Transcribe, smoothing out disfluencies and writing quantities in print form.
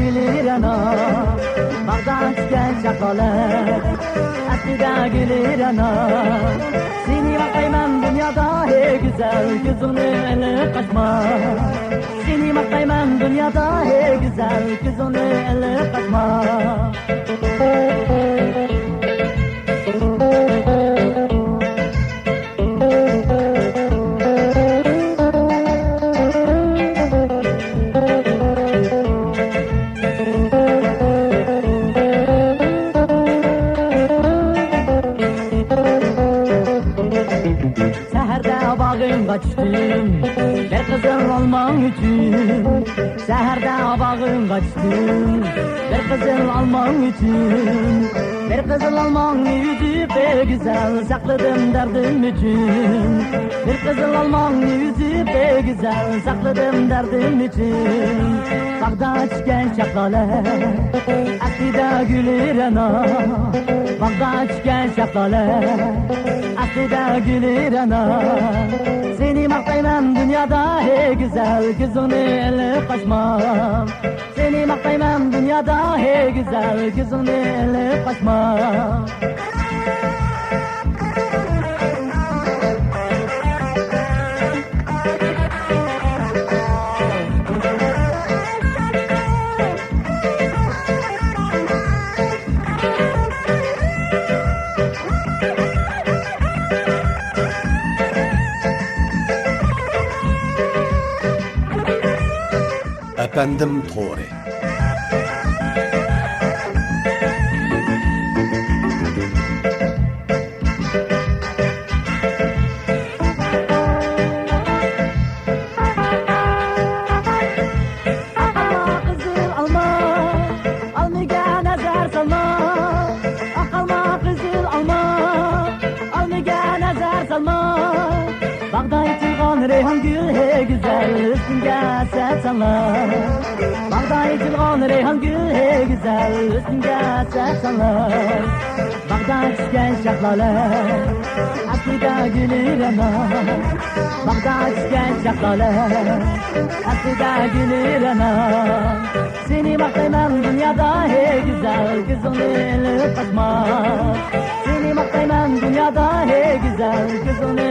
gülir ana, bağdan çıkan şakalar aslida gülir ana. Seni bakayım dünyada hey güzel, gözünü ele kaçma. Seni bakayım dünyada hey güzel, gözünü ele kaçma. Seherde bağımda çıktım, bir kızıl alman için. Seherde bağımda çıktım, bir kızıl alman için. Bir kızıl alman yüzü be güzel, sakladım derdim için. Bir kızıl alman yüzü be güzel, sakladım derdim için. Bağda çıkan şapkalar, aslida gülir ana. Bağda çıkan şapkalar, aslida gülir ana. Seni maktayman dünyada hey güzel, gözünü ele kaçmam. Seni maktayman dünyada hey güzel, gözünü ele kaçmam. Efendim Tori. Bağda içilgan reyhan gül hey güzel, üstünge set sallar. Bağda içilgan reyhan gül hey güzel, üstünge set sallar. Bağda çıkan şaklalar, aslida gülir ana. Bağda çıkan şaklalar, aslida gülir ana. Seni baktayman dünyada hey güzel, gözünü ele kaçma. Seni baktayman dünyada hey güzel, gözünü